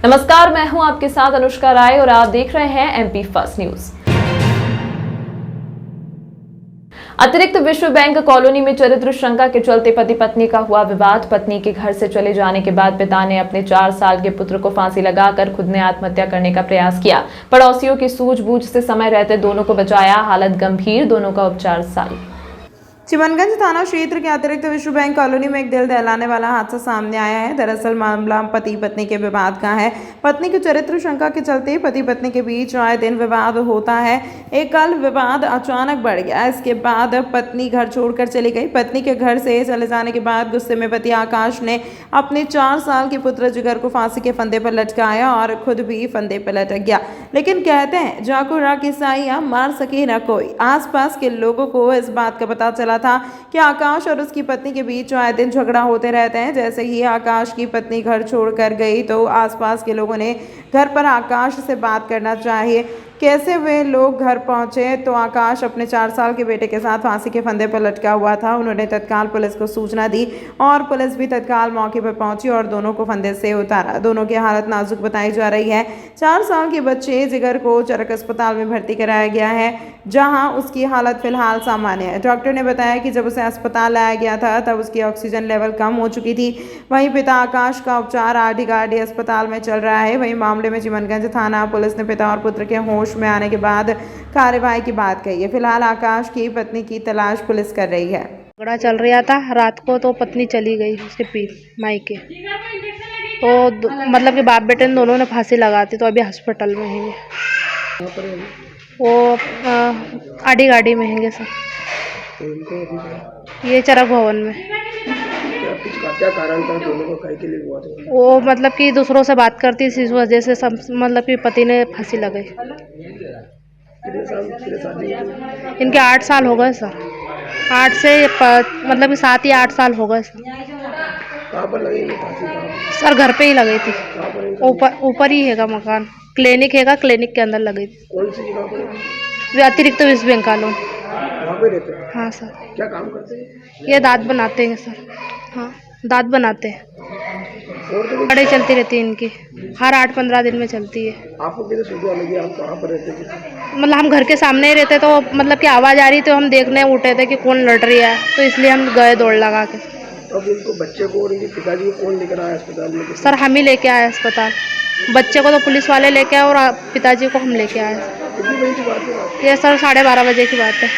नमस्कार, मैं हूं आपके साथ अनुष्का राय और आप देख रहे हैं एमपी फर्स्ट न्यूज। अतिरिक्त विश्व बैंक कॉलोनी में चरित्र शंका के चलते पति पत्नी का हुआ विवाद। पत्नी के घर से चले जाने के बाद पिता ने अपने 4 साल के पुत्र को फांसी लगाकर खुद ने आत्महत्या करने का प्रयास किया। पड़ोसियों की सूझबूझ से समय रहते दोनों को बचाया। हालत गंभीर, दोनों का उपचार जारी। चिमनगंज थाना क्षेत्र के अतिरिक्त विश्व बैंक कॉलोनी में एक दिल दहलाने वाला हादसा सामने आया है। दरअसल मामला पति पत्नी के विवाद का है। पत्नी की चरित्र शंका के चलते पति पत्नी के बीच आए दिन विवाद होता है। एक कल विवाद अचानक बढ़ गया। इसके बाद पत्नी घर छोड़कर चली गई। पत्नी के घर से चले जाने के बाद गुस्से में पति आकाश ने अपने 4 साल के पुत्र जिगर को फांसी के फंदे पर लटकाया और खुद भी फंदे पर लटक गया। लेकिन कहते हैं जाको राखी साइया मार सके न कोई। आसपास के लोगों को इस बात का पता चला था कि आकाश और उसकी पत्नी के बीच आए दिन झगड़ा होते रहते हैं। जैसे ही आकाश की पत्नी घर छोड़कर गई तो आसपास के लोगों ने घर पर आकाश से बात करना चाहिए। कैसे वे लोग घर पहुंचे तो आकाश अपने 4 साल के बेटे के साथ फांसी के फंदे पर लटका हुआ था। उन्होंने तत्काल पुलिस को सूचना दी और पुलिस भी तत्काल मौके पर पहुंची और दोनों को फंदे से उतारा। दोनों की हालत नाजुक बताई जा रही है। 4 साल के बच्चे जिगर को चरक अस्पताल में भर्ती कराया गया है, जहां उसकी हालत फिलहाल सामान्य है। डॉक्टर ने बताया कि जब उसे अस्पताल लाया गया था तब उसकी ऑक्सीजन लेवल कम हो चुकी थी। वहीं पिता आकाश का उपचार आरडी अस्पताल में चल रहा है। वहीं मामले में चिमनगंज थाना पुलिस ने पिता और पुत्र के होश में आने के बाद कार्रवाई की बात कही है। फिलहाल आकाश की पत्नी की तलाश पुलिस कर रही है। झगड़ा चल रहा था रात को, तो पत्नी चली गई उसके मायके। तो मतलब कि बाप बेटे दोनों ने फांसी लगाती, तो अभी हॉस्पिटल में हैं। वो आडी गाड़ी में हैं सर, ये चरक भवन में। क्या कारण था दोनों को कहीं के लिए हुआ था? वो मतलब कि दूसरों से बात करती, इस वजह से सब मतलब कि पति ने फांसी लगाई। इनके 8 साल हो गए सर। 8 से मतलब कि 7 या 8 साल हो गए सर। कहाँ पर लगी फांसी? सर घर पे ही लगी थी। ऊपर ही हैगा मकान, क्लिनिक हैगा, क्लिनिक के अंदर लगी थी। कौन सी जगह पर? वे अतिरिक्त विश्व बैंक कॉलोनी। वहाँ पे रहते हैं? हाँ सर। क्या काम करते हैं? ये दांत बनाते हैं सर। हाँ, दांत बनाते हैं। और तो गाड़ी चलती रहती है इनकी, हर 8-15 दिन में चलती है। आपको किधर सूचना लगी? आप कहाँ पर रहते थे? मतलब हम घर के सामने ही रहते, तो मतलब कि आवाज़ आ रही, तो हम देखने उठे थे कि कौन लड़ रही है, तो इसलिए हम गए दौड़ लगा के। अब इनको बच्चे को और इनके पिताजी को कौन लेकर आया अस्पताल में? सर हम ही लेके आए अस्पताल। बच्चे को तो पुलिस वाले लेके आए और पिताजी को हम लेके आए। कितनी बजे की बात है? ये सर 12:30 बजे की बात है।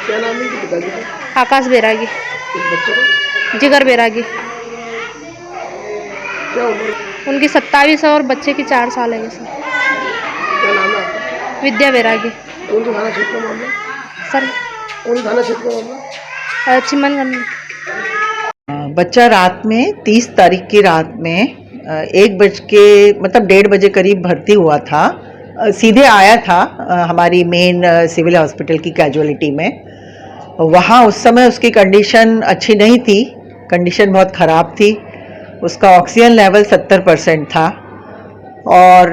क्या नाम है इनके पिताजी का? आकाश बैरागी। इस बच्चे का जिगर बैरागी। क्या उम्र? उनकी 27 है और बच्चे की 4 साल है सर। क्या नाम है आपका? विद्या बैरागी। कौन सा थाना क्षेत्र का मामला? सर कौन थाना क्षेत्र का मामला? चिमनगंज। बच्चा रात में 30 तारीख की रात में 1:30 बजे करीब भर्ती हुआ था। सीधे आया था हमारी मेन सिविल हॉस्पिटल की कैजुअलिटी में। वहाँ उस समय उसकी कंडीशन अच्छी नहीं थी, कंडीशन बहुत ख़राब थी। उसका ऑक्सीजन लेवल 70% था और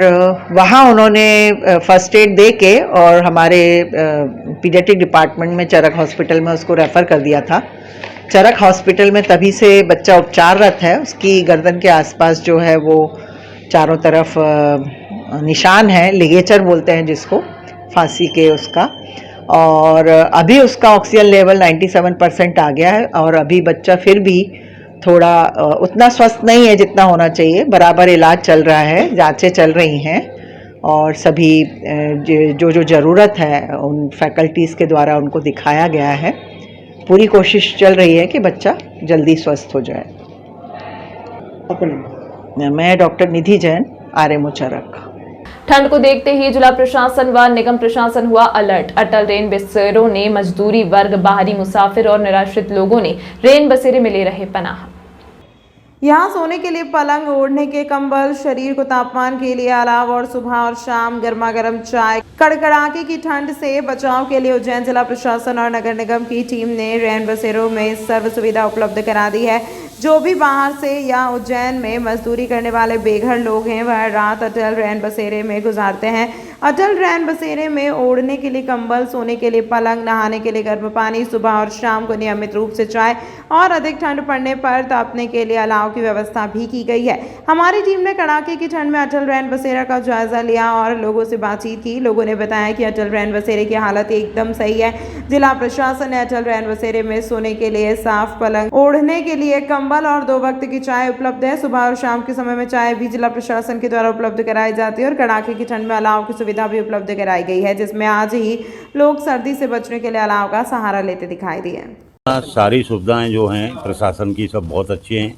वहाँ उन्होंने फर्स्ट एड दे के और हमारे पीडियाट्रिक डिपार्टमेंट में चरक हॉस्पिटल में उसको रेफ़र कर दिया था। चरक हॉस्पिटल में तभी से बच्चा उपचाररत है। उसकी गर्दन के आसपास जो है वो चारों तरफ निशान है, लिगेचर बोलते हैं जिसको, फांसी के उसका। और अभी उसका ऑक्सीजन लेवल 97% आ गया है और अभी बच्चा फिर भी थोड़ा उतना स्वस्थ नहीं है जितना होना चाहिए। बराबर इलाज चल रहा है, जांचें चल रही हैं और सभी जो ज़रूरत है उन फैकल्टीज़ के द्वारा उनको दिखाया गया है। पूरी कोशिश चल रही है कि बच्चा जल्दी स्वस्थ हो जाए। मैं डॉक्टर निधि जैन, आरएमओ चरक। ठंड को देखते ही जिला प्रशासन व निगम प्रशासन हुआ अलर्ट। अटल रेन बसेरों ने मजदूरी वर्ग, बाहरी मुसाफिर और निराश्रित लोगों ने रेन बसेरे में ले रहे पनाह। यहाँ सोने के लिए पलंग, ओढ़ने के कंबल, शरीर को तापमान के लिए अलाव और सुबह और शाम गर्मा गर्म चाय। कड़कड़ाके की ठंड से बचाव के लिए उज्जैन जिला प्रशासन और नगर निगम की टीम ने रैन बसेरों में सर्व सुविधा उपलब्ध करा दी है। जो भी बाहर से या उज्जैन में मजदूरी करने वाले बेघर लोग हैं वह रात अटल रैन बसेरे में गुजारते हैं। अटल रैन बसेरे में ओढ़ने के लिए कंबल, सोने के लिए पलंग, नहाने के लिए गर्म पानी, सुबह और शाम को नियमित रूप से चाय और अधिक ठंड पड़ने पर तापने के लिए अलाव की व्यवस्था भी की गई है। हमारी टीम ने कड़ाके की ठंड में अटल रैन बसेरा का जायजा लिया और लोगों से बातचीत की। लोगों ने बताया कि अटल रैन बसेरे की हालत एकदम सही है। जिला प्रशासन ने अटल रैन बसेरे में सोने के लिए साफ पलंग, ओढ़ने के लिए कंबल और 2 वक्त की चाय उपलब्ध है। सुबह और शाम के समय में चाय भी जिला प्रशासन के द्वारा उपलब्ध कराई जाती है और कड़ाके की ठंड में अलाव की सुविधा भी उपलब्ध कराई गई है, जिसमें आज ही लोग सर्दी से बचने के लिए अलाव का सहारा लेते दिखाई दिए। सारी सुविधाएं जो हैं प्रशासन की सब बहुत अच्छी हैं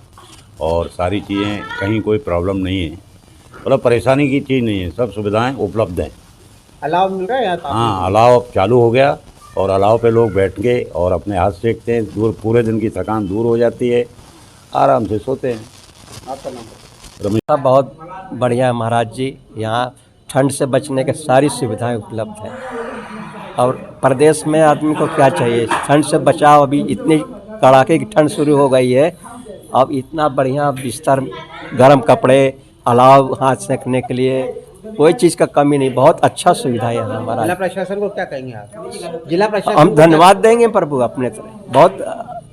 और सारी चीज़ें कहीं कोई प्रॉब्लम नहीं है, मतलब परेशानी की चीज़ नहीं है, सब सुविधाएं उपलब्ध हैं। अलाव मिल रहा है यहाँ? हाँ, अलाव अब चालू हो गया और अलाव पे लोग बैठ के और अपने हाथ सेकते हैं, दूर पूरे दिन की थकान दूर हो जाती है, आराम से सोते हैं। आपका नाम? सब बहुत बढ़िया है महाराज जी। यहाँ ठंड से बचने के सारी सुविधाएं उपलब्ध हैं और प्रदेश में आदमी को क्या चाहिए, ठंड से बचाव। अभी इतनी कड़ाके की ठंड शुरू हो गई है, अब इतना बढ़िया बिस्तर, गर्म कपड़े, अलाव हाथ सेकने के लिए कोई चीज़ का कमी नहीं, बहुत अच्छा सुविधा है यहाँ हमारा। जिला प्रशासन को क्या कहेंगे आप? जिला प्रशासन हम धन्यवाद देंगे प्रभु, अपने तरफ बहुत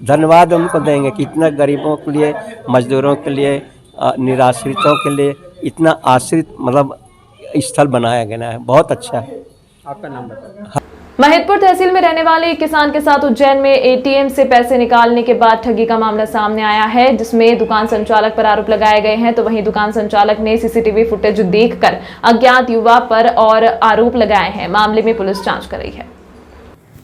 धन्यवाद उनको देंगे कि इतना गरीबों के लिए, मजदूरों के लिए, निराश्रितों के लिए इतना आश्रित मतलब स्थल बनाया गया है, बहुत अच्छा है। आपका नाम बताओ। महिदपुर तहसील में रहने वाले एक किसान के साथ उज्जैन में एटीएम से पैसे निकालने के बाद ठगी का मामला सामने आया है, जिसमें दुकान संचालक पर आरोप लगाए गए हैं। तो वहीं दुकान संचालक ने सीसीटीवी फुटेज देखकर अज्ञात युवा पर और आरोप लगाए हैं। मामले में पुलिस जांच कर रही है।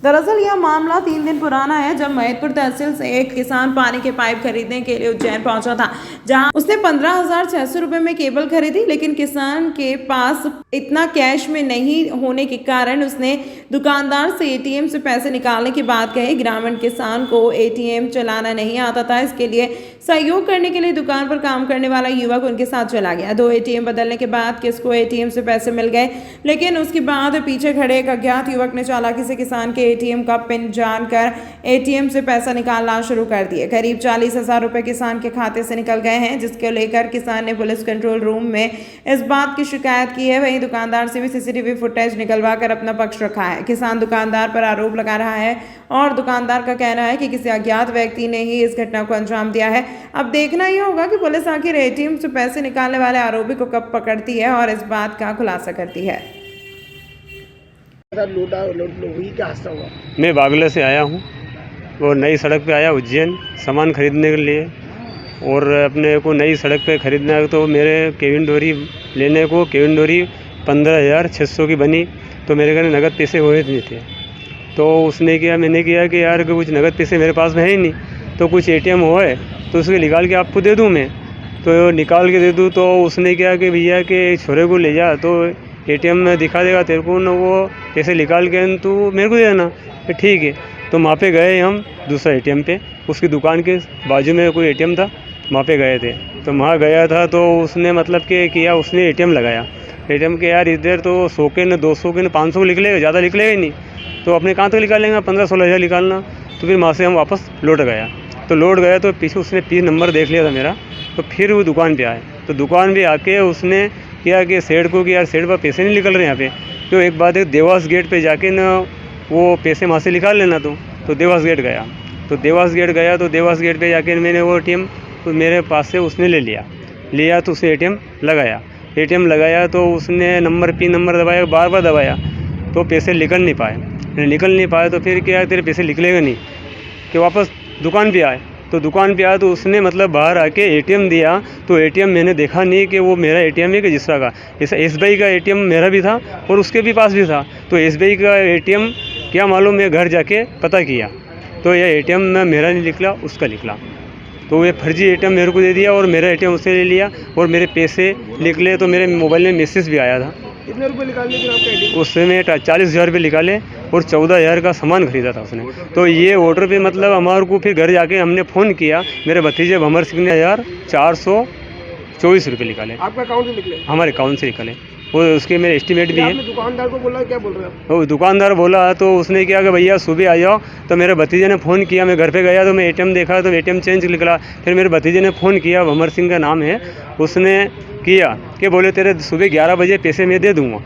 दरअसल यह मामला 3 दिन पुराना है, जब महिदपुर तहसील से एक किसान पानी के पाइप खरीदने के लिए उज्जैन पहुंचा था, जहां उसने 15,600 रुपए में केबल खरीदी। लेकिन किसान के पास इतना कैश में नहीं होने के कारण उसने दुकानदार से एटीएम से पैसे निकालने की बात कही। ग्रामीण किसान को एटीएम चलाना नहीं आता था, इसके लिए सहयोग करने के लिए दुकान पर काम करने वाला युवक उनके साथ चला गया। 2 एटीएम बदलने के बाद किसको एटीएम से पैसे मिल गए, लेकिन उसके बाद पीछे खड़े एक अज्ञात युवक ने चालाकी से किसान के एटीएम का पिन जानकर एटीएम से पैसा निकालना शुरू कर दिए। करीब 40,000 रुपए किसान के खाते से निकल गए हैं, जिसको लेकर किसान ने पुलिस कंट्रोल रूम में इस बात की शिकायत की है। वहीं दुकानदार से भी सीसीटीवी फुटेज निकलवा कर अपना पक्ष रखा है। किसान दुकानदार पर आरोप लगा रहा है और दुकानदार का कहना है कि किसी अज्ञात व्यक्ति ने ही इस घटना को अंजाम दिया है। अब देखना यह होगा कि पुलिस आखिर एटीएम से पैसे निकालने वाले आरोपी को कब पकड़ती है और इस बात का खुलासा करती है। क्या हादसा हुआ? मैं बागले से आया हूँ और नई सड़क पे आया उज्जैन सामान खरीदने के लिए, और अपने को नई सड़क पे खरीदना है तो मेरे केविन डोरी लेने को, केविन डोरी 15,600 की बनी, तो मेरे घर नगद पैसे हुए नहीं थे। तो उसने किया, मैंने किया कि यार कुछ नगद पैसे मेरे पास में है ही नहीं, तो कुछ एटीएम होए तो उसके निकाल के आपको दे दूँ मैं, तो निकाल के दे दूँ। तो उसने किया कि भैया के छोरे को ले जा, तो एटीएम में दिखा देगा तेरे को न, वो पैसे निकाल के तू मेरे को दे देना। ठीक है, तो वहाँ पे गए हम दूसरा एटीएम पे, उसकी दुकान के बाजू में कोई एटीएम था, वहाँ पे गए थे। तो वहाँ गया था तो उसने मतलब कि किया, उसने एटीएम लगाया। एटीएम के यार इधर तो 100 के न 200 के न 500 निकलेगा, ज़्यादा निकलेगा ही नहीं, तो अपने कहाँ तक निकालेंगे, 15-16 हज़ार निकालना। तो फिर वहाँ से हम वापस लौट गया। तो लौट गया तो पीछे उसने पिन नंबर देख लिया था मेरा, तो फिर वो दुकान पे आए। तो दुकान पे आके उसने किया कि सेठ को कि यार सेठ पर पैसे नहीं निकल रहे यहाँ पे, तो एक बात है देवास गेट पे जाके ना वो पैसे वहाँ से निकाल लेना। तो देवास गेट गया, तो देवास गेट गया, तो देवास गेट पे जाके मैंने वो एटीएम तो मेरे पास से उसने ले लिया तो उसने एटीएम लगाया तो उसने पिन नंबर दबाया, बार बार दबाया, तो पैसे निकल नहीं पाए। तो फिर क्या, तेरे पैसे निकलेगा नहीं, कि वापस दुकान पे आए। तो दुकान पे आया तो उसने मतलब बाहर आके एटीएम दिया, तो एटीएम मैंने देखा नहीं कि वो मेरा एटीएम है कि जिसका का, ऐसा एसबीआई का एटीएम मेरा भी था और उसके भी पास भी था। तो एसबीआई का एटीएम क्या मालूम, मैं घर जाके पता किया तो यह एटीएम मेरा नहीं निकला, उसका निकला। तो ये फर्जी एटीएम मेरे को दे दिया और मेरा एटीएम उससे ले लिया और मेरे पैसे निकले। तो मेरे मोबाइल में मैसेज भी आया था। कितने रुपए निकालने के आपका एटीएम? उससे मैं 40,000 रुपये निकाले और 14,000 का सामान खरीदा था उसने। तो ये ऑर्डर पे मतलब हमारे को फिर घर जाके हमने फ़ोन किया, मेरे भतीजे भंवर सिंह ने 1,424 रुपये निकाले। आपका अकाउंट से निकले? हमारे अकाउंट से निकले, वो उसके मेरे एस्टीमेट भी है। आपने दुकानदार को बोला, क्या बोल रहे हैं? वो दुकानदार बोला तो उसने किया कि भैया सुबह आ जाओ। तो मेरे भतीजे ने फ़ोन किया, मैं घर पे गया तो मैं एटीएम देखा तो एटीएम चेंज निकला। फिर मेरे भतीजे ने फ़ोन किया, भंवर सिंह का नाम है, उसने किया कि बोले तेरे सुबह 11 बजे पैसे मैं दे दूँगा।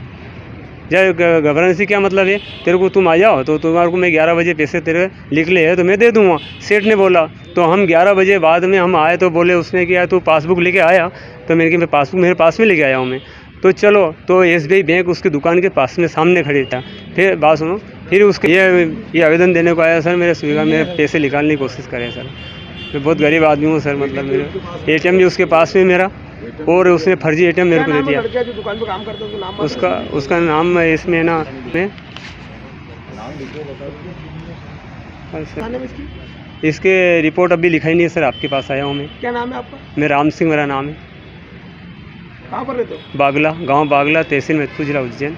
जब घबराने से क्या मतलब है, तेरे को तुम आ जाओ तो तुम्हारे को मैं 11 बजे पैसे तेरे लिख ले है तो मैं दे दूँगा, सेठ ने बोला। तो हम 11 बजे बाद में हम आए तो बोले उसने कि यार तू पासबुक लेके आया, तो मैंने कि मैं पासबुक मेरे पास में लेके आया हूँ मैं। तो चलो, तो SBI बैंक उसकी दुकान के पास में सामने खड़ी था। फिर बात सुनो, फिर उसके ये आवेदन देने को आया, सर मेरे सुविधा मेरे पैसे निकालने की कोशिश करें सर, मैं बहुत गरीब आदमी हूँ सर, मतलब मेरे ATM भी उसके पास में मेरा, और उसने फर्जी ATM मेरे को दे दिया। लड़का जो दुकान पे काम करता है उसका नाम उसका नाम इसमें ना मैं थाने में इसकी इसके रिपोर्ट अभी लिखाई नहीं है सर, आपके पास आया हूँ मैं। क्या नाम है आपका? मैं राम सिंह मेरा नाम है, कहाँ पर रहते हो? बागला, गांव बागला, तहसील मैथपुर, जिला उज्जैन।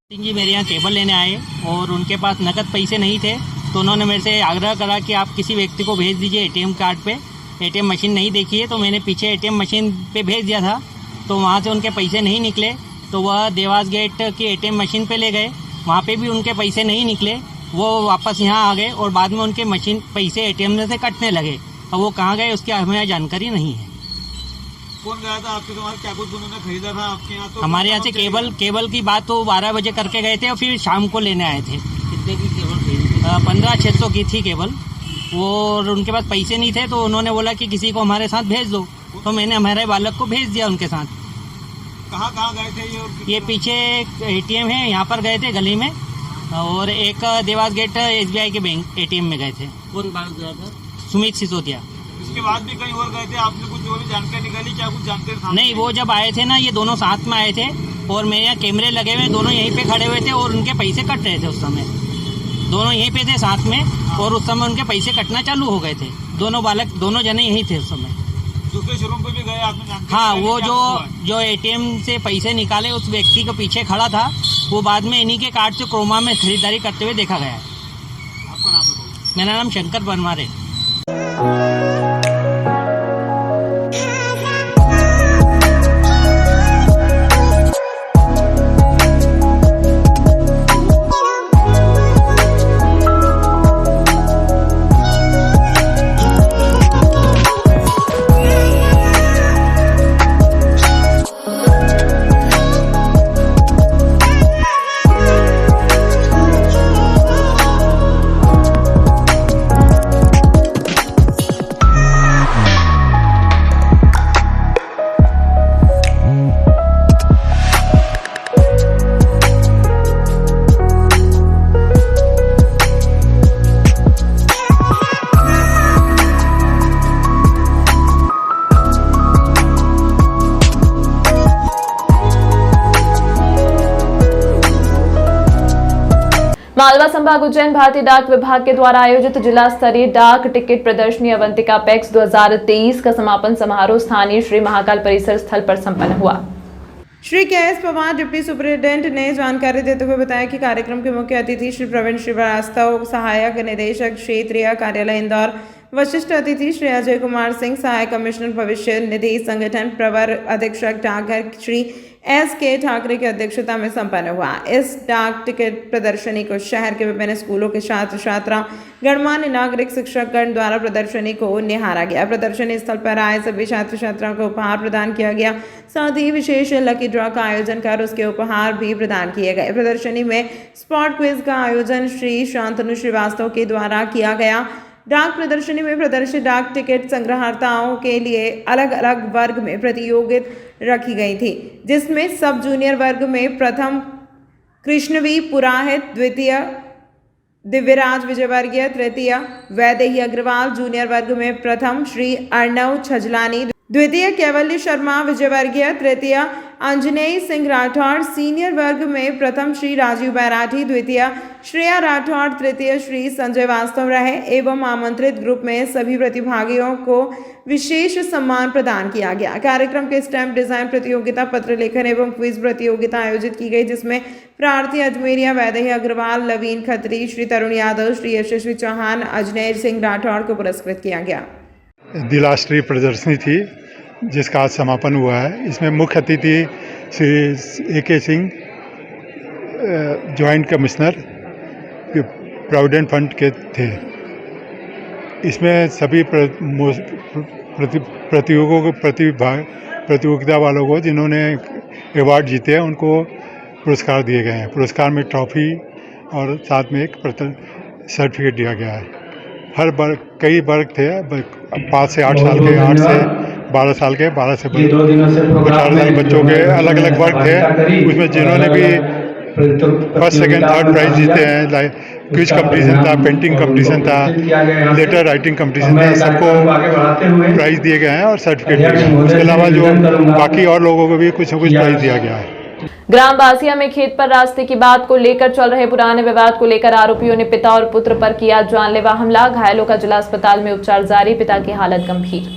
सिंह जी मेरे यहाँ केबल लेने आए और उनके पास नकद पैसे नहीं थे, तो उन्होंने मेरे से आग्रह करा कि आप किसी व्यक्ति को भेज दीजिए ATM कार्ड पे। ATM मशीन नहीं देखी है, तो मैंने पीछे ATM मशीन पे भेज दिया था, तो वहाँ से उनके पैसे नहीं निकले, तो वह देवास गेट की ATM मशीन पे ले गए, वहाँ पे भी उनके पैसे नहीं निकले, वो वापस यहाँ आ गए और बाद में उनके मशीन पैसे ATM में से कटने लगे। अब वो कहाँ गए उसकी हमें जानकारी नहीं है। कौन गया था आपके दुकान? क्या कुछ उन्होंने खरीदा था आपके यहाँ? तो हमारे यहाँ से केबल की बात तो 12 बजे करके गए थे और फिर शाम को लेने आए थे। कितने की केबल खरीदी? 1500-600 की थी केबल, और उनके पास पैसे नहीं थे, तो उन्होंने बोला कि किसी को हमारे साथ भेज दो, तो मैंने हमारे बालक को भेज दिया उनके साथ। कहाँ कहाँ गए थे ये पीछे ATM है, यहाँ पर गए थे गली में, और एक देवास गेट SBI के बैंक ATM में गए थे। कौन बात गया था? सुमित सिसोदिया। इसके बाद भी कहीं और गए थे आपने? कुछ और भी जानकारी निकाली? क्या कुछ जानकारी सामने? नहीं, वो जब आए थे ना, ये दोनों साथ में आए थे और मेरे यहाँ कैमरे लगे हुए, दोनों यहीं पे खड़े हुए थे और उनके पैसे कट रहे थे उस समय, दोनों यहीं पे थे साथ में, और उस समय उनके पैसे कटना चालू हो गए थे। दोनों बालक, दोनों जने यहीं थे उस समय। दूसरे शोरूम पे भी गए आपने जानकारी? हाँ, वो जो ATM से पैसे निकाले उस व्यक्ति के पीछे खड़ा था, वो बाद में इन्हीं के कार्ड से क्रोमा में खरीदारी करते हुए देखा गया। आपका नाम बताइए। मेरा नाम शंकर बनवारे। मालवा संभाग उज्जैन भारतीय डाक विभाग के द्वारा आयोजित जिला स्तरीय डाक टिकट प्रदर्शनी अवंतिका पैक्स 2023 का समापन समारोह स्थानीय श्री महाकाल परिसर स्थल पर संपन्न हुआ। Shri KS Pawar deputy superintendent ने जानकारी देते हुए बताया कि कार्यक्रम के मुख्य अतिथि श्री प्रवीण श्रीवास्तव, सहायक निदेशक क्षेत्रीय कार्यालय इंदौर, वशिष्ठ अतिथि श्री अजय कुमार सिंह, सहायक कमिश्नर भविष्य निधि संगठन प्रवर अधीक्षक डाकघर श्री SK ठाकरे की अध्यक्षता में संपन्न हुआ। इस डाक टिकट प्रदर्शनी को शहर के विभिन्न स्कूलों के छात्र छात्रा, गणमान्य नागरिक, शिक्षकगण द्वारा प्रदर्शनी को निहारा गया। प्रदर्शनी स्थल पर आए सभी छात्र छात्राओं को उपहार प्रदान किया गया, साथ ही विशेष लकी ड्रॉ का आयोजन कर उसके उपहार भी प्रदान किए गए। प्रदर्शनी में स्पॉट क्विज का आयोजन श्री शांतनु श्रीवास्तव के द्वारा किया गया। डाक प्रदर्शनी में प्रदर्शित डाक टिकट संग्रहकर्ताओं के लिए अलग अलग वर्ग में प्रतियोगिता रखी गई थी, जिसमें सब जूनियर वर्ग में प्रथम कृष्णवी पुराहित, द्वितीय दिव्यराज विजयवर्गीय, तृतीय वैदेही अग्रवाल, जूनियर वर्ग में प्रथम श्री अर्णव छजलानी, द्वितीय कैवल्य शर्मा विजयवर्गीय, तृतीय अंजनेय सिंह राठौड़, सीनियर वर्ग में प्रथम श्री राजीव बैराठी, द्वितीय श्रेया राठौड़, तृतीय श्री संजय वास्तव रहे एवं आमंत्रित ग्रुप में सभी प्रतिभागियों को विशेष सम्मान प्रदान किया गया। कार्यक्रम के स्टैम्प डिजाइन प्रतियोगिता, पत्र लेखन एवं क्विज प्रतियोगिता आयोजित की गई, जिसमें प्रार्थी अजमेरिया, वैदेही अग्रवाल, लवीन खत्री, श्री तरुण यादव, श्री यशस्वी चौहान, अजनेय सिंह राठौड़ को पुरस्कृत किया गया। दिलाश्री प्रदर्शनी थी जिसका आज समापन हुआ है। इसमें मुख्य अतिथि Shri AK Singh, joint commissioner provident fund के थे। इसमें सभी प्रतियोगिता वालों को जिन्होंने अवार्ड जीते हैं उनको पुरस्कार दिए गए हैं। पुरस्कार में ट्रॉफी और साथ में एक सर्टिफिकेट दिया गया है। हर वर्ग, कई वर्ग थे, 5 से 8 साल के, 8 से 12 साल के, 12 से 18 साल बच्चों के अलग अलग वर्ग थे। उसमें जिन्होंने भी फर्स्ट सेकंड थर्ड प्राइज जीते हैं, लाइक क्विज कंपटीशन था, पेंटिंग कंपटीशन था, लेटर राइटिंग कंपटीशन था, सबको प्राइज दिए गए हैं और सर्टिफिकेट दिए गए हैं। उसके अलावा जो बाकी और लोगों को भी कुछ न कुछ प्राइज दिया गया है। ग्राम बासिया में खेत पर रास्ते की बात को लेकर चल रहे पुराने विवाद को लेकर आरोपियों ने पिता और पुत्र पर किया जानलेवा हमला। घायलों का जिला अस्पताल में उपचार जारी, पिता की हालत गंभीर।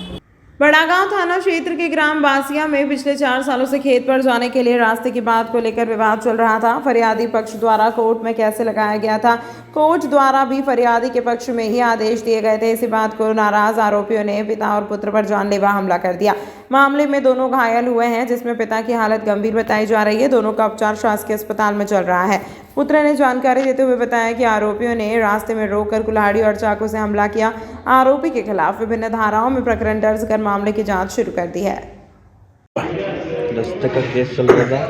बड़ागांव थाना क्षेत्र के ग्राम बासिया में पिछले 4 सालों से खेत पर जाने के लिए रास्ते की बात को लेकर विवाद चल रहा था। फरियादी पक्ष द्वारा कोर्ट में कैसे लगाया गया था, कोर्ट द्वारा भी फरियादी के पक्ष में ही आदेश दिए गए थे। इसी बात को नाराज आरोपियों ने पिता और पुत्र पर जानलेवा हमला कर दिया। मामले में दोनों घायल हुए हैं, जिसमें पिता की हालत गंभीर बताई जा रही है। दोनों का उपचार शासकीय अस्पताल में चल रहा है। पुत्र ने जानकारी देते हुए बताया कि आरोपियों ने रास्ते में रोककर कुल्हाड़ी और चाकू से हमला किया। आरोपी के खिलाफ विभिन्न धाराओं में प्रकरण दर्ज कर मामले की जांच शुरू कर दी है। रास्ते का केस चल रहा था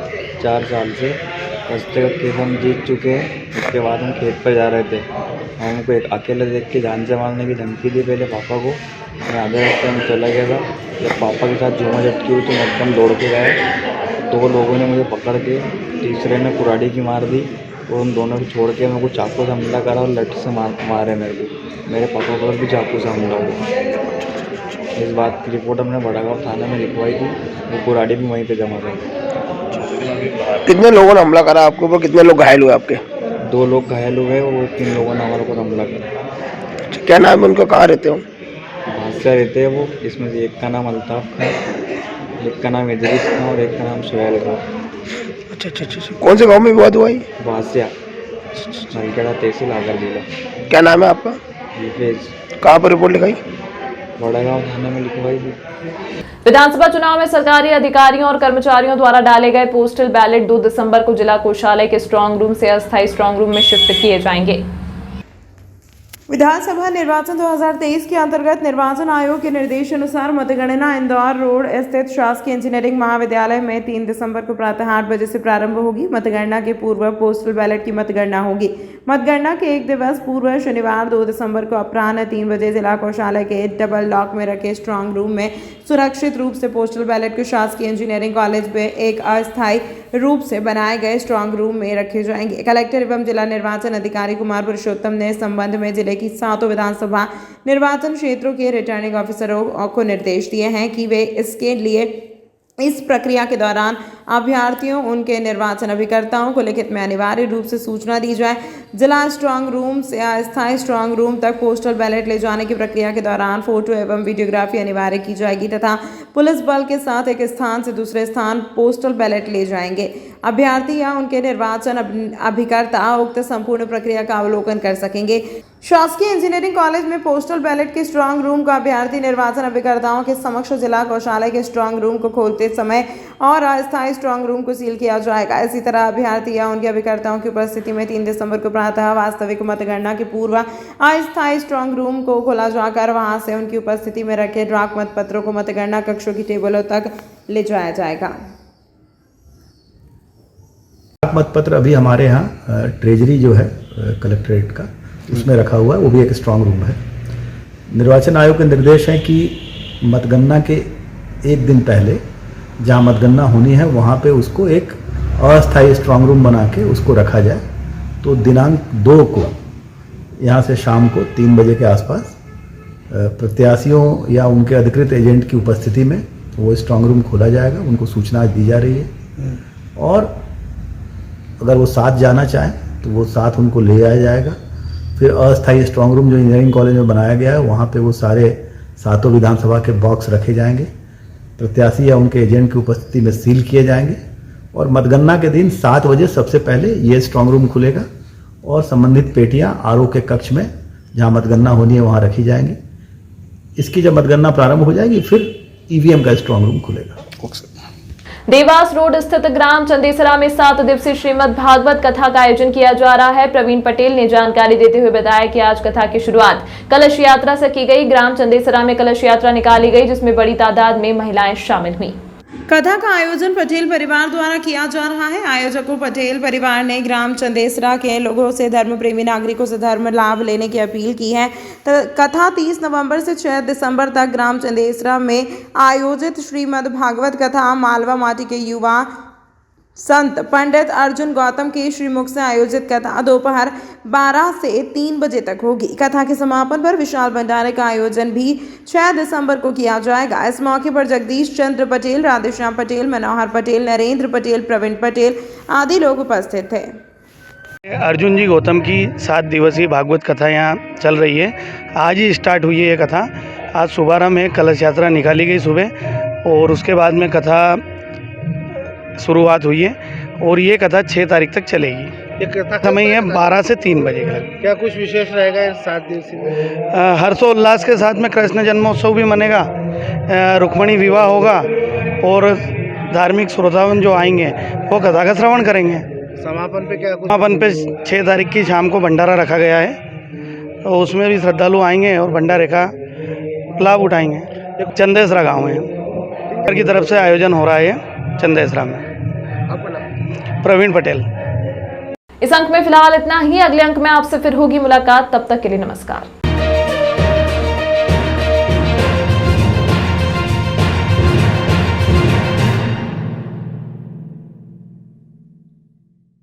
4 साल से। रास्ते का केस हम जीत चुके हैं। उसके बाद हम खेत पर जा रहे थे। हमको एक अकेला देख के जान से मारने की धमकी दी पहले पापा को। मैं आधे रास्ते में चला गया था। जब पापा के साथ झूमा झटकी हुई तो मैं एकदम दौड़ के गया। 2 लोगों ने मुझे पकड़ के, तीसरे ने कुराड़ी की मार दी और उन दोनों को छोड़ के मेरे को चाकू से हमला करा और लठ से मारे मेरे को। मेरे पापा पर भी चाकू से हमला हुआ। इस बात की रिपोर्ट हमने बड़ागांव थाने में लिखवाई थी। वो कुराड़ी भी वहीं पे जमा कर। कितने लोगों ने हमला करा आपके ऊपर? कितने लोग घायल हुए आपके? 2 लोग घायल हुए और 3 लोगों ने हमारे को हमला करा। क्या नाम है उनका? कहाँ रहते हो? बादशाह रहते हैं वो। इसमें से एक का नाम अल्ताफ था, एक का नाम इदरीस था और एक का नाम सुहेल था। अच्छा। कौन से गांव में विवाद हुआ? बादशाह, नलखेड़ा तहसील, आगर जिला। क्या नाम है आपका? कहाँ पर रिपोर्ट लिखाई? बड़ागांव थाने में लिखवाई थी। विधानसभा चुनाव में सरकारी अधिकारियों और कर्मचारियों द्वारा डाले गए पोस्टल बैलेट 2 दिसंबर को जिला कोषालय के स्ट्रांग रूम से अस्थायी स्ट्रांग रूम में शिफ्ट किए जाएंगे। विधानसभा निर्वाचन 2023 के अंतर्गत निर्वाचन आयोग के निर्देशानुसार मतगणना इंदौर रोड स्थित शासकीय इंजीनियरिंग महाविद्यालय में 3 दिसंबर को प्रातः 8 बजे से प्रारंभ होगी। मतगणना के पूर्व पोस्टल बैलेट की मतगणना होगी। मतगणना के 1 दिवस पूर्व शनिवार 2 दिसंबर को अपराह्न 3 बजे जिला कोषालय के डबल लॉक में रखे स्ट्रांग रूम में सुरक्षित रूप से पोस्टल बैलेट को शासकीय इंजीनियरिंग कॉलेज में एक अस्थायी रूप से बनाए गए स्ट्रांग रूम में रखे जाएंगे। कलेक्टर एवं जिला निर्वाचन अधिकारी कुमार पुरुषोत्तम ने इस संबंध में जिले की 7 विधानसभा निर्वाचन क्षेत्रों के रिटर्निंग ऑफिसरों को निर्देश दिए हैं कि वे इसके लिए इस प्रक्रिया के दौरान अभ्यर्थियों, उनके निर्वाचन अभिकर्ताओं को लिखित में अनिवार्य रूप से सूचना दी जाए। जिला स्ट्रांग रूम से अस्थायी स्ट्रांग रूम तक पोस्टल बैलेट ले जाने की प्रक्रिया के दौरान फोटो एवं वीडियोग्राफी अनिवार्य की जाएगी तथा पुलिस बल के साथ एक स्थान से दूसरे स्थान पोस्टल बैलेट ले जाएंगे। अभ्यर्थी या उनके निर्वाचन अभिकर्ता उक्त संपूर्ण प्रक्रिया का अवलोकन कर सकेंगे। शासकीय इंजीनियरिंग कॉलेज में पोस्टल बैलेट के स्ट्रांग रूम का अभ्यर्थी निर्वाचन अभिकर्ताओं के समक्ष जिला कोषालय के स्ट्रांग रूम को खोलते समय और अस्थायी स्ट्रांग रूम को सील किया जाएगा। इसी तरह अभ्यर्थी या उनके अभिकर्ताओं की उपस्थिति में 3 दिसंबर को प्रातः वास्तविक मतगणना के पूर्व अस्थायी स्ट्रांग रूम को खोला जाकर वहां से उनकी उपस्थिति में रखे डाक मतपत्रों को मतगणना कक्षों की टेबलों तक ले जाया जाएगा। मतपत्र अभी हमारे यहाँ ट्रेजरी जो है कलेक्ट्रेट का, उसमें रखा हुआ है। वो भी एक स्ट्रांग रूम है। निर्वाचन आयोग के निर्देश है कि मतगणना के 1 दिन पहले जहाँ मतगणना होनी है वहाँ पे उसको एक अस्थायी स्ट्रांग रूम बना के उसको रखा जाए। तो दिनांक 2 को यहाँ से शाम को 3 बजे के आसपास प्रत्याशियों या उनके अधिकृत एजेंट की उपस्थिति में वो स्ट्रांग रूम खोला जाएगा। उनको सूचना दी जा रही है और अगर वो साथ जाना चाहें तो वो साथ उनको ले आया जाएगा। फिर अस्थायी स्ट्रांग रूम जो इंजीनियरिंग कॉलेज में बनाया गया है वहाँ पे वो सारे 7 विधानसभा के बॉक्स रखे जाएंगे। प्रत्याशी या उनके एजेंट की उपस्थिति में सील किए जाएंगे और मतगणना के दिन 7 बजे सबसे पहले ये स्ट्रांग रूम खुलेगा और संबंधित पेटियां आरओ के कक्ष में जहां मतगणना होनी है वहां रखी जाएंगी। इसकी जब मतगणना प्रारंभ हो जाएगी फिर ईवीएम का स्ट्रांग रूम खुलेगा। देवास रोड स्थित ग्राम चंदेसरा में 7 दिवसीय श्रीमद् भागवत कथा का आयोजन किया जा रहा है। प्रवीण पटेल ने जानकारी देते हुए बताया कि आज कथा की शुरुआत कलश यात्रा से की गई। ग्राम चंदेसरा में कलश यात्रा निकाली गई जिसमें बड़ी तादाद में महिलाएं शामिल हुई। कथा का आयोजन पटेल परिवार द्वारा किया जा रहा है। आयोजकों पटेल परिवार ने ग्राम चंदेसरा के लोगों से धर्म प्रेमी नागरिकों से धर्म लाभ लेने की अपील की है। कथा 30 नवंबर से 6 दिसंबर तक ग्राम चंदेसरा में आयोजित श्रीमद् भागवत कथा मालवा माटी के युवा संत पंडित अर्जुन गौतम के श्रीमुख से आयोजित कथा दोपहर 12 से 3 बजे तक होगी। कथा के समापन पर विशाल भंडारे का आयोजन भी 6 दिसंबर को किया जाएगा। इस मौके पर जगदीश चंद्र पटेल, राधेश्याम पटेल, मनोहर पटेल, नरेंद्र पटेल, प्रवीण पटेल आदि लोग उपस्थित थे। अर्जुन जी गौतम की 7 दिवसीय भागवत कथा यहाँ चल रही है। आज ही स्टार्ट हुई है ये कथा। आज सुबह में कलश यात्रा निकाली गई सुबह और उसके बाद में कथा शुरुआत हुई है और ये कथा 6 तारीख तक चलेगी। ये कथा समय है 12 से 3 बजे का। क्या कुछ विशेष रहेगा इन 7 दिवसीय में? हर्षोल्लास के साथ में कृष्ण जन्मोत्सव भी मनेगा, रुक्मणी विवाह होगा और धार्मिक श्रोतागण जो आएंगे वो कथा का श्रवण करेंगे। समापन पे क्या कुछ? समापन पे 6 तारीख की शाम को भंडारा रखा गया है, तो उसमें भी श्रद्धालु आएंगे और भंडारे का लाभ उठाएंगे। चंदेसरा गाँव है की तरफ से आयोजन हो रहा है चंदेसरा में। प्रवीण पटेल। इस अंक में फिलहाल इतना ही। अगले अंक में आपसे फिर होगी मुलाकात। तब तक के लिए नमस्कार।